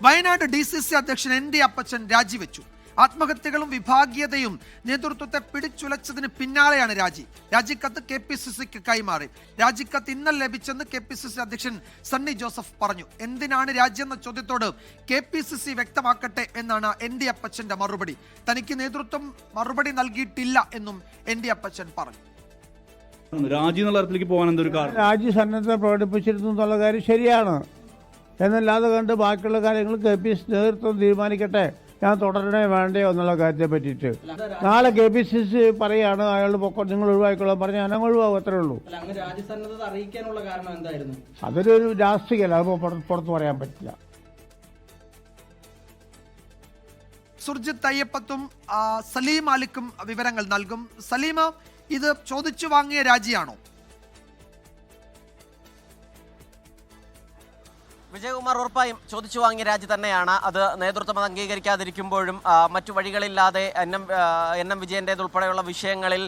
Wayanad DCC അധ്യക്ഷൻ ND അപ്പച്ചൻ രാജിവെച്ചു. ആത്മഹത്യകളും വിഭാഗീയതയും നേതൃത്വത്തെ പിടിച്ചുലച്ചതിന് പിന്നാലെയാണ് രാജിക്കത്ത് KPCCക്ക് കൈമാറി. രാജിക്കത്ത് ഇന്നലെ ലഭിച്ചെന്ന് KPCC അധ്യക്ഷൻ സണ്ണി ജോസഫ് പറഞ്ഞു. എന്തിനാണ് രാജിയെന്ന ചോദ്യത്തോട് KPCC വ്യക്തമാക്കട്ടെ എന്നാണ് ND അപ്പച്ചന്റെ മറുപടി. തനിക്ക് നേതൃത്വം മറുപടി നൽകിയിട്ടില്ല എന്നും ND അപ്പച്ചൻ പറഞ്ഞു. രാജി എന്നുള്ള തരത്തിലേക്ക് പോകാൻ എന്തൊരു കാരണം? രാജി സന്നദ്ധത പ്രകടിപ്പിച്ചിരുന്നു എന്നുള്ള കാര്യം ശരിയാണ്. എന്നല്ലാതെ കണ്ട് ബാക്കിയുള്ള കാര്യങ്ങൾ KPCC നേതൃത്വം തീരുമാനിക്കട്ടെ, ഞാൻ തുടരണേ വേണ്ടയോ എന്നുള്ള കാര്യത്തെ പറ്റിയിട്ട്. നാളെ KPCC പറയാണ് അയാൾ നിങ്ങൾ ഒഴിവാക്കിക്കൊള്ളാൻ പറഞ്ഞാൽ ഞാൻ ഒഴിവാകും, അത്രേ ഉള്ളൂ. അതൊരു രാഷ്ട്രീയമല്ല, അത് പുറത്ത് പറയാൻ പറ്റില്ല. സുർജിത്ത് അയ്യപ്പത്തും സലീം അലിക്കും വിവരങ്ങൾ നൽകും. സലീമ, ഇത് ചോദിച്ചു വാങ്ങിയ രാജിയാണോ? വിജയകുമാർ, ഉറപ്പായും ചോദിച്ചു വാങ്ങിയ രാജി തന്നെയാണ്. അത് നേതൃത്വം അത് അംഗീകരിക്കാതിരിക്കുമ്പോഴും മറ്റു വഴികളില്ലാതെ NM വിജയൻ്റേതുൾപ്പെടെയുള്ള വിഷയങ്ങളിൽ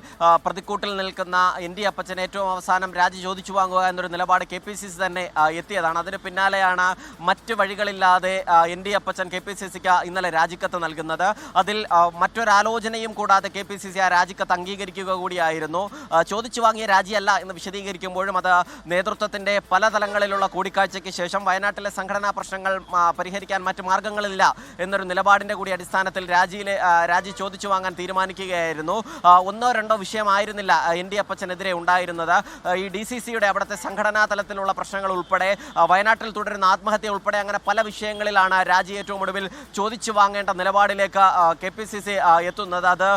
പ്രതിക്കൂട്ടിൽ നിൽക്കുന്ന ND അപ്പച്ചൻ ഏറ്റവും അവസാനം രാജി ചോദിച്ചു വാങ്ങുക എന്നൊരു നിലപാട് KPCC തന്നെ എത്തിയതാണ്. അതിന് പിന്നാലെയാണ് മറ്റ് വഴികളില്ലാതെ ND അപ്പച്ചൻ KPCCക്ക് ഇന്നലെ രാജിക്കത്ത് നൽകുന്നത്. അതിൽ മറ്റൊരാലോചനയും കൂടാതെ KPCC ആ രാജിക്കത്ത് അംഗീകരിക്കുക കൂടിയായിരുന്നു. ചോദിച്ചു വാങ്ങിയ രാജിയല്ല എന്ന് വിശദീകരിക്കുമ്പോഴും അത് നേതൃത്വത്തിൻ്റെ പല തലങ്ങളിലുള്ള കൂടിക്കാഴ്ചയ്ക്ക് ശേഷം വയനാട്ടിലെ സംഘടനാ പ്രശ്നങ്ങൾ പരിഹരിക്കാൻ മറ്റു മാർഗങ്ങളില്ല എന്നൊരു നിലപാടിന്റെ കൂടി അടിസ്ഥാനത്തിൽ രാജി ചോദിച്ചു വാങ്ങാൻ തീരുമാനിക്കുകയായിരുന്നു. ഒന്നോ രണ്ടോ വിഷയമായിരുന്നില്ല ND അപ്പച്ചനെതിരെ ഉണ്ടായിരുന്നത്. ഈ DCCയുടെ അവിടുത്തെ സംഘടനാ തലത്തിലുള്ള പ്രശ്നങ്ങൾ ഉൾപ്പെടെ വയനാട്ടിൽ തുടരുന്ന ആത്മഹത്യ ഉൾപ്പെടെ അങ്ങനെ പല വിഷയങ്ങളിലാണ് രാജി ഏറ്റവും ഒടുവിൽ ചോദിച്ചു വാങ്ങേണ്ട നിലപാടിലേക്ക് KPCC എത്തുന്നത്. അത്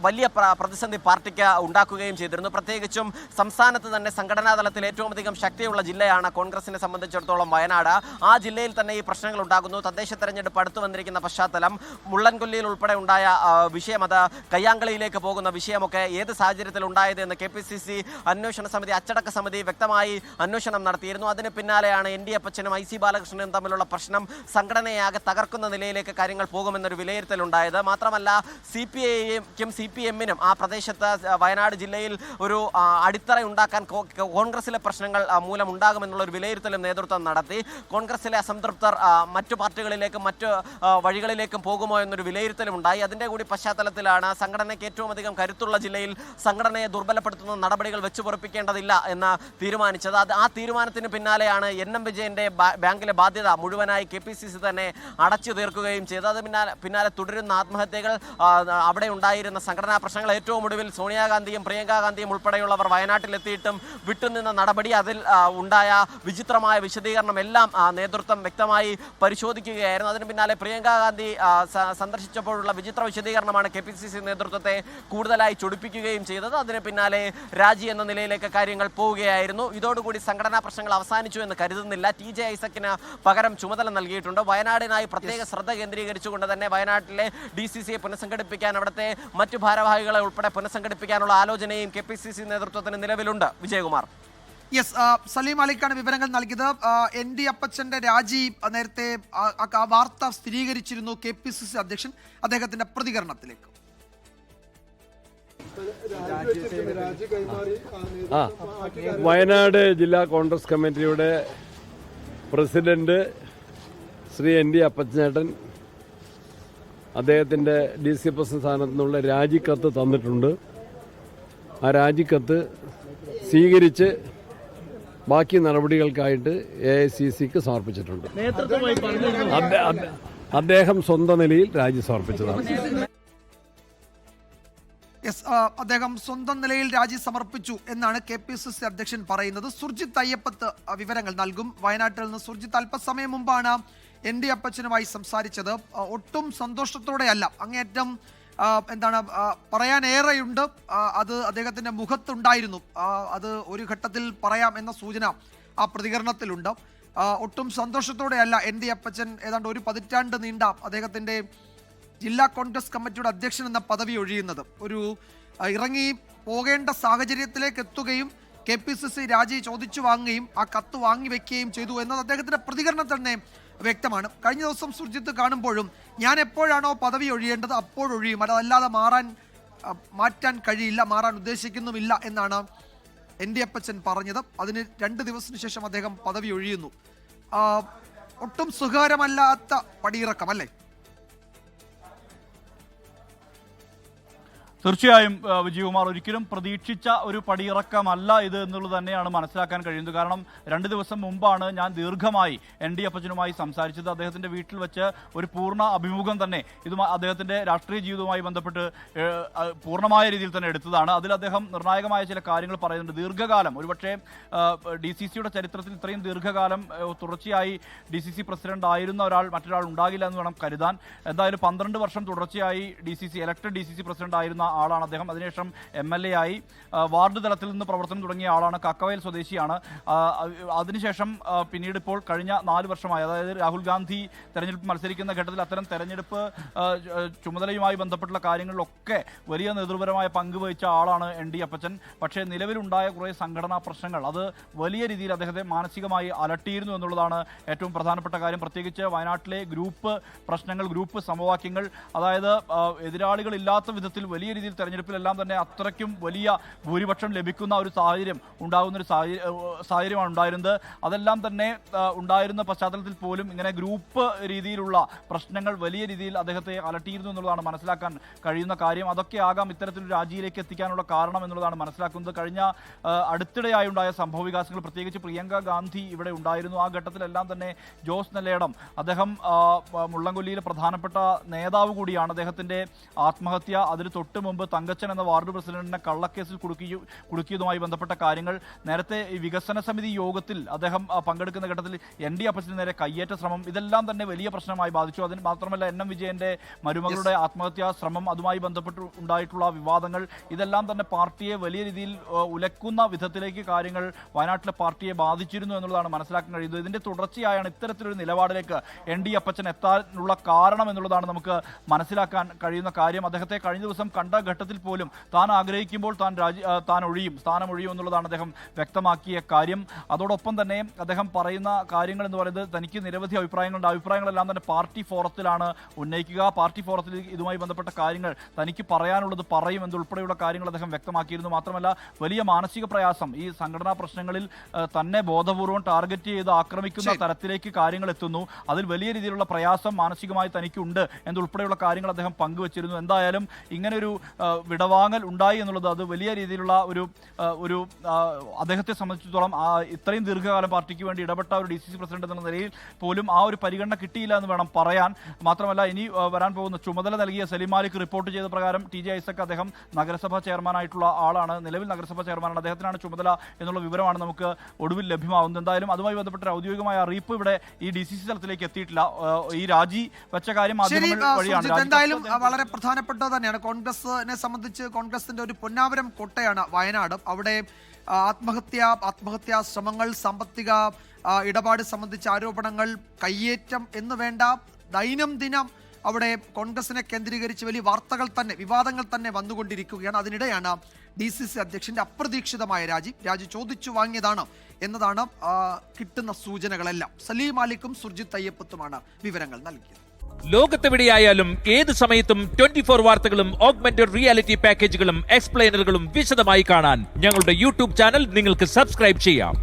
വലിയ പ്രതിസന്ധി പാർട്ടിക്ക് ഉണ്ടാക്കുകയും ചെയ്തിരുന്നു. പ്രത്യേകിച്ചും സംസ്ഥാനത്ത് തന്നെ സംഘടനാ തലത്തിൽ ഏറ്റവും അധികം ശക്തിയുള്ള ജില്ലയാണ് കോൺഗ്രസിനെ സംബന്ധിച്ചിടത്തോളം വയനാട്. ആ ജില്ലയിൽ തന്നെ ഈ പ്രശ്നങ്ങൾ ഉണ്ടാകുന്നു. തദ്ദേശ തെരഞ്ഞെടുപ്പ് അടുത്തു വന്നിരിക്കുന്ന പശ്ചാത്തലം, മുള്ളൻകൊല്ലിയിൽ ഉൾപ്പെടെ ഉണ്ടായ വിഷയം, അത് കയ്യാങ്കളിയിലേക്ക് പോകുന്ന വിഷയമൊക്കെ ഏത് സാഹചര്യത്തിൽ ഉണ്ടായത് എന്ന് KPCC അന്വേഷണ സമിതി, അച്ചടക്ക സമിതി വ്യക്തമായി അന്വേഷണം നടത്തിയിരുന്നു. അതിന് പിന്നാലെയാണ് ND അപ്പച്ചനും IC ബാലകൃഷ്ണനും തമ്മിലുള്ള പ്രശ്നം സംഘടനയാകെ തകർക്കുന്ന നിലയിലേക്ക് കാര്യങ്ങൾ പോകുമെന്നൊരു വിലയിരുത്തലുണ്ടായത്. മാത്രമല്ല CPIക്കും CPMനും ആ പ്രദേശത്ത് വയനാട് ജില്ലയിൽ ഒരു അടിത്തറ ഉണ്ടാക്കാൻ കോൺഗ്രസിലെ പ്രശ്നങ്ങൾ മൂലം ഉണ്ടാകുമെന്നുള്ളൊരു വിലയിരുത്തലും നേതൃത്വം നടത്തി. കോൺഗ്രസിലെ അസംതൃപ്തർ മറ്റു പാർട്ടികളിലേക്കും മറ്റു വഴികളിലേക്കും പോകുമോ എന്നൊരു വിലയിരുത്തലും ഉണ്ടായി. അതിൻ്റെ കൂടി പശ്ചാത്തലത്തിലാണ് സംഘടനയ്ക്ക് ഏറ്റവും അധികം കരുത്തുള്ള ജില്ലയിൽ സംഘടനയെ ദുർബലപ്പെടുത്തുന്ന നടപടികൾ വെച്ചു പൊറപ്പിക്കേണ്ടതില്ല എന്ന് തീരുമാനിച്ചത്. ആ തീരുമാനത്തിന് പിന്നാലെയാണ് NM വിജയൻ്റെ ബാങ്കിലെ ബാധ്യത മുഴുവനായി KPCC തന്നെ അടച്ചു തീർക്കുകയും ചെയ്തത്. അത് പിന്നാലെ തുടരുന്ന ആത്മഹത്യകൾ, അവിടെ ഉണ്ടായിരുന്ന സംഘടനാ പ്രശ്നങ്ങൾ, ഏറ്റവും ഒടുവിൽ സോണിയാഗാന്ധിയും പ്രിയങ്കാ ഗാന്ധിയും ഉൾപ്പെടെയുള്ളവർ വയനാട്ടിലെത്തിയിട്ടും വിട്ടുനിന്ന നടപടി, അതിൽ ഉണ്ടായ വിചിത്രമായ വിശദീകരണം എല്ലാം നേതൃത്വം വ്യക്തമായി പരിശോധിക്കുകയായിരുന്നു. അതിന് പിന്നാലെ പ്രിയങ്കാ ഗാന്ധി സന്ദർശിച്ചപ്പോഴുള്ള വിചിത്ര വിശദീകരണമാണ് KPCC നേതൃത്വത്തെ കൂടുതലായി ചൊടിപ്പിക്കുകയും ചെയ്തത്. അതിന് പിന്നാലെ രാജി എന്ന നിലയിലേക്ക് കാര്യങ്ങൾ പോവുകയായിരുന്നു. ഇതോടുകൂടി സംഘടനാ പ്രശ്നങ്ങൾ അവസാനിച്ചു എന്ന് കരുതുന്നില്ല. TJ ഐസക്കിന് പകരം ചുമതല നൽകിയിട്ടുണ്ട്. വയനാടിനായി പ്രത്യേക ശ്രദ്ധ കേന്ദ്രീകരിച്ചുകൊണ്ട് തന്നെ വയനാട്ടിലെ DCCയെ പുനഃസംഘടിപ്പിക്കാൻ, അവിടുത്തെ മറ്റു ഭാരവാഹികളെ ഉൾപ്പെടെ പുനഃസംഘടിപ്പിക്കാനുള്ള ആലോചനയും KPCC നേതൃത്വത്തിന് നിലവിലുണ്ട്. വിജയകുമാർ. യെസ്, സലീം അലിക്കാണ് വിവരങ്ങൾ നൽകിയത്. ND അപ്പച്ചന്റെ രാജി നേരത്തെ വാർത്ത സ്ഥിരീകരിച്ചിരുന്നു KPCC അധ്യക്ഷൻ. അദ്ദേഹത്തിന്റെ പ്രതികരണത്തിലേക്ക്. വയനാട് ജില്ലാ കോൺഗ്രസ് കമ്മിറ്റിയുടെ പ്രസിഡന്റ് ശ്രീ ND അപ്പച്ചനേട്ടൻ അദ്ദേഹത്തിൻ്റെ DC പ്രസിഡന്റ് സ്ഥാനത്തു നിന്നുള്ള രാജിക്കത്ത് തന്നിട്ടുണ്ട്. ആ രാജിക്കത്ത് സ്വീകരിച്ച് ബാക്കി നടപടികൾക്കായിട്ട് AICCക്ക് സമർപ്പിച്ചിട്ടുണ്ട്. അദ്ദേഹം സ്വന്തം നിലയിൽ രാജി സമർപ്പിച്ചതാണ്. അദ്ദേഹം സ്വന്തം നിലയിൽ രാജി സമർപ്പിച്ചു എന്നാണ് KPCC അധ്യക്ഷൻ പറയുന്നത്. സുർജിത്ത് അയ്യപ്പത്ത് വിവരങ്ങൾ നൽകും. വയനാട്ടിൽ നിന്ന് സുർജിത്ത് അല്പസമയം മുമ്പാണ് ND അപ്പച്ചനുമായി സംസാരിച്ചത്. ഒട്ടും സന്തോഷത്തോടെയല്ല, അങ്ങേയറ്റം പറയാനേറെയുണ്ട്. അത് അദ്ദേഹത്തിന്റെ മുഖത്തുണ്ടായിരുന്നു. അത് ഒരു ഘട്ടത്തിൽ പറയാം എന്ന സൂചന ആ പ്രതികരണത്തിലുണ്ട്. ഒട്ടും സന്തോഷത്തോടെയല്ല ND അപ്പച്ചൻ ഏതാണ്ട് ഒരു പതിറ്റാണ്ട് നീണ്ട അദ്ദേഹത്തിന്റെ ജില്ലാ കോൺഗ്രസ് കമ്മിറ്റിയുടെ അധ്യക്ഷൻ എന്ന പദവി ഒഴിയുന്നത്. ഒരു ഇറങ്ങി പോകേണ്ട സാഹചര്യത്തിലേക്ക് എത്തുകയും KPCC രാജി ചോദിച്ചു വാങ്ങുകയും ആ കത്ത് വാങ്ങിവെക്കുകയും ചെയ്തു എന്നത് അദ്ദേഹത്തിന്റെ പ്രതികരണം തന്നെ വ്യക്തമാണ്. കഴിഞ്ഞ ദിവസം സുർജിത്ത് കാണുമ്പോഴും ഞാൻ എപ്പോഴാണോ പദവി ഒഴിയേണ്ടത് അപ്പോഴൊഴിയും, അതല്ലാതെ മാറ്റാൻ കഴിയില്ല, മാറാൻ ഉദ്ദേശിക്കുന്നുമില്ല എന്നാണ് ND അപ്പച്ചൻ പറഞ്ഞത്. അതിന് 2 ദിവസത്തിന് ശേഷം അദ്ദേഹം പദവി ഒഴിയുന്നു. ഒട്ടും സുഖകരമല്ലാത്ത പടിയിറക്കം അല്ലേ? തീർച്ചയായും വിജയകുമാർ, ഒരിക്കലും പ്രതീക്ഷിച്ച ഒരു പടിയിറക്കമല്ല ഇത് എന്നുള്ളത് തന്നെയാണ് മനസ്സിലാക്കാൻ കഴിയുന്നത്. കാരണം 2 ദിവസം മുമ്പാണ് ഞാൻ ദീർഘമായി ND അപ്പച്ചനുമായി സംസാരിച്ചത്. അദ്ദേഹത്തിൻ്റെ വീട്ടിൽ വെച്ച് ഒരു പൂർണ്ണ അഭിമുഖം തന്നെ അദ്ദേഹത്തിൻ്റെ രാഷ്ട്രീയ ജീവിതവുമായി ബന്ധപ്പെട്ട് പൂർണ്ണമായ രീതിയിൽ തന്നെ എടുത്തതാണ്. അതിൽ അദ്ദേഹം നിർണായകമായ ചില കാര്യങ്ങൾ പറയുന്നുണ്ട്. ദീർഘകാലം, ഒരുപക്ഷെ DCCയുടെ ചരിത്രത്തിൽ ഇത്രയും ദീർഘകാലം തുടർച്ചയായി DCC പ്രസിഡന്റ് ആയിരുന്ന മറ്റൊരാൾ ഉണ്ടാകില്ല എന്ന് വേണം കരുതാൻ. എന്തായാലും 12 വർഷം തുടർച്ചയായി ഇലക്ടഡ് DCC പ്രസിഡന്റ് ആയിരുന്ന ആളാണ് അദ്ദേഹം. അതിനുശേഷം MLA ആയി വാർഡ് തലത്തിൽ നിന്ന് പ്രവർത്തനം തുടങ്ങിയ ആളാണ്. കക്കവയൽ സ്വദേശിയാണ്. അതിനുശേഷം പിന്നീട് ഇപ്പോൾ കഴിഞ്ഞ 4 വർഷമായി, അതായത് രാഹുൽ ഗാന്ധി തെരഞ്ഞെടുപ്പ് മത്സരിക്കുന്ന ഘട്ടത്തിൽ അത്തരം തെരഞ്ഞെടുപ്പ് ചുമതലയുമായി ബന്ധപ്പെട്ടുള്ള കാര്യങ്ങളിലൊക്കെ വലിയ നേതൃപരമായ പങ്ക് വഹിച്ച ആളാണ് ND അപ്പച്ചൻ. പക്ഷേ നിലവിലുണ്ടായ കുറേ സംഘടനാ പ്രശ്നങ്ങൾ അത് വലിയ രീതിയിൽ അദ്ദേഹത്തെ മാനസികമായി അലട്ടിയിരുന്നു എന്നുള്ളതാണ് ഏറ്റവും പ്രധാനപ്പെട്ട കാര്യം. പ്രത്യേകിച്ച് വയനാട്ടിലെ ഗ്രൂപ്പ് പ്രശ്നങ്ങൾ, ഗ്രൂപ്പ് സമവാക്യങ്ങൾ, അതായത് എതിരാളികളില്ലാത്ത വിധത്തിൽ വലിയ രീതിയിൽ തെരഞ്ഞെടുപ്പിലെല്ലാം തന്നെ അത്രയ്ക്കും വലിയ ഭൂരിപക്ഷം ലഭിക്കുന്ന ഒരു സാഹചര്യം ഉണ്ടാകുന്ന ഒരു സാഹചര്യമാണ് ഉണ്ടായിരുന്നത്. അതെല്ലാം തന്നെ ഉണ്ടായിരുന്ന പശ്ചാത്തലത്തിൽ പോലും ഇങ്ങനെ ഗ്രൂപ്പ് രീതിയിലുള്ള പ്രശ്നങ്ങൾ വലിയ രീതിയിൽ അദ്ദേഹത്തെ അലട്ടിയിരുന്നു എന്നുള്ളതാണ് മനസ്സിലാക്കാൻ കഴിയുന്ന കാര്യം. അതൊക്കെ ആകാം ഇത്തരത്തിലൊരു രാജിയിലേക്ക് എത്തിക്കാനുള്ള കാരണം എന്നുള്ളതാണ് മനസ്സിലാക്കുന്നത്. കഴിഞ്ഞ അടുത്തിടെയായി ഉണ്ടായ സംഭവ വികാസങ്ങൾ, പ്രത്യേകിച്ച് പ്രിയങ്ക ഗാന്ധി ഇവിടെ ഉണ്ടായിരുന്നു. ആ ഘട്ടത്തിലെല്ലാം തന്നെ ജോസ് നെല്ലേടം, അദ്ദേഹം മുള്ളംകൊല്ലിയിലെ പ്രധാനപ്പെട്ട നേതാവ് കൂടിയാണ്. അദ്ദേഹത്തിൻ്റെ ആത്മഹത്യ, അതിന് തൊട്ട് മുമ്പ് തങ്കച്ചൻ എന്ന വാർഡ് പ്രസിഡന്റിനെ കള്ളക്കേസിൽ കുടുക്കിയതുമായി ബന്ധപ്പെട്ട കാര്യങ്ങൾ, നേരത്തെ ഈ വികസന സമിതി യോഗത്തിൽ അദ്ദേഹം പങ്കെടുക്കുന്ന ഘട്ടത്തിൽ ND അപ്പച്ചന് നേരെ കയ്യേറ്റ ശ്രമം, ഇതെല്ലാം തന്നെ വലിയ പ്രശ്നമായി ബാധിച്ചു. അതിന് മാത്രമല്ല NM വിജയന്റെ മരുമകളുടെ ആത്മഹത്യാ ശ്രമം, അതുമായി ബന്ധപ്പെട്ട് ഉണ്ടായിട്ടുള്ള വിവാദങ്ങൾ, ഇതെല്ലാം തന്നെ പാർട്ടിയെ വലിയ രീതിയിൽ ഉലക്കുന്ന വിധത്തിലേക്ക് കാര്യങ്ങൾ വയനാട്ടിലെ പാർട്ടിയെ ബാധിച്ചിരുന്നു എന്നുള്ളതാണ് മനസ്സിലാക്കാൻ കഴിയുന്നത്. ഇതിന്റെ തുടർച്ചയായാണ് ഇത്തരത്തിലൊരു നിലപാടിലേക്ക് ND അപ്പച്ചൻ എത്താനുള്ള കാരണം എന്നുള്ളതാണ് നമുക്ക് മനസ്സിലാക്കാൻ കഴിയുന്ന കാര്യം. അദ്ദേഹത്തെ കഴിഞ്ഞ ദിവസം കണ്ട ഘട്ടത്തിൽ പോലും താൻ ആഗ്രഹിക്കുമ്പോൾ താൻ ഒഴിയും, സ്ഥാനം ഒഴിയും എന്നുള്ളതാണ് അദ്ദേഹം വ്യക്തമാക്കിയ കാര്യം. അതോടൊപ്പം തന്നെ അദ്ദേഹം പറയുന്ന കാര്യങ്ങൾ എന്ന് പറയുന്നത്, തനിക്ക് നിരവധി അഭിപ്രായങ്ങളുണ്ട്. അഭിപ്രായങ്ങളെല്ലാം തന്നെ പാർട്ടി ഫോറത്തിലാണ് ഉന്നയിക്കുക. പാർട്ടി ഫോറത്തിൽ ഇതുമായി ബന്ധപ്പെട്ട കാര്യങ്ങൾ തനിക്ക് പറയാനുള്ളത് പറയും എന്നുൾപ്പെടെയുള്ള കാര്യങ്ങൾ അദ്ദേഹം വ്യക്തമാക്കിയിരുന്നു. മാത്രമല്ല വലിയ മാനസിക പ്രയാസം, ഈ സംഘടനാ പ്രശ്നങ്ങളിൽ തന്നെ ബോധപൂർവം ടാർഗറ്റ് ചെയ്ത് ആക്രമിക്കുന്ന തരത്തിലേക്ക് കാര്യങ്ങൾ എത്തുന്നു. അതിൽ വലിയ രീതിയിലുള്ള പ്രയാസം മാനസികമായി തനിക്കുണ്ട് എന്നുൾപ്പെടെയുള്ള കാര്യങ്ങൾ അദ്ദേഹം പങ്കുവച്ചിരുന്നു. എന്തായാലും ഇങ്ങനെ ഒരു വിടവാങ്ങൽ ഉണ്ടായി എന്നുള്ളത് അത് വലിയ രീതിയിലുള്ള ഒരു അദ്ദേഹത്തെ സംബന്ധിച്ചിടത്തോളം ഇത്രയും ദീർഘകാലം പാർട്ടിക്ക് വേണ്ടി ഇടപെട്ട ഒരു DCC പ്രസിഡന്റ് എന്ന നിലയിൽ പോലും ആ ഒരു പരിഗണന കിട്ടിയില്ല എന്ന് വേണം പറയാൻ. മാത്രമല്ല ഇനി വരാൻ പോകുന്ന ചുമതല നൽകിയ സലീം മാലിക് റിപ്പോർട്ട് ചെയ്ത പ്രകാരം TJ ഐസക്, അദ്ദേഹം നഗരസഭാ ചെയർമാനായിട്ടുള്ള ആളാണ്, നിലവിൽ നഗരസഭാ ചെയർമാനാണ്, അദ്ദേഹത്തിനാണ് ചുമതല എന്നുള്ള വിവരമാണ് നമുക്ക് ഒടുവിൽ ലഭ്യമാകുന്നത്. എന്തായാലും അതുമായി ബന്ധപ്പെട്ട ഔദ്യോഗികമായ അറിയിപ്പ് ഇവിടെ ഈ DCC തലത്തിലേക്ക് എത്തിയിട്ടില്ല. ഈ രാജി വെച്ച കാര്യം വഴിയാണ്. എന്തായാലും വളരെ പ്രധാനപ്പെട്ടത് തന്നെയാണ്. കോൺഗ്രസിനെ സംബന്ധിച്ച് കോൺഗ്രസിന്റെ ഒരു പൊന്നാവരം കോട്ടയാണ് വയനാട്. അവിടെ ആത്മഹത്യാ ശ്രമങ്ങൾ, സാമ്പത്തിക ഇടപാട് സംബന്ധിച്ച ആരോപണങ്ങൾ, കയ്യേറ്റം എന്ന് വേണ്ട ദൈനംദിനം അവിടെ കോൺഗ്രസിനെ കേന്ദ്രീകരിച്ച് വലിയ വിവാദങ്ങൾ തന്നെ വന്നുകൊണ്ടിരിക്കുകയാണ്. അതിനിടെയാണ് DCC അധ്യക്ഷന്റെ അപ്രതീക്ഷിതമായ രാജി ചോദിച്ചു വാങ്ങിയതാണ് എന്നതാണ് കിട്ടുന്ന സൂചനകളെല്ലാം. സലീം മാലിക്കും സുർജിത് അയ്യപ്പത്തുമാണ് വിവരങ്ങൾ നൽകിയത്. ലോകത്തെവിടെയായാലും ഏത് സമയത്തും 24 വാർത്തകളും ഓഗ്മെന്റഡ് റിയാലിറ്റി പാക്കേജുകളും എക്സ്പ്ലെയിനറുകളും വിശദമായി കാണാൻ ഞങ്ങളുടെ YouTube ചാനൽ നിങ്ങൾക്ക് സബ്സ്ക്രൈബ് ചെയ്യാം.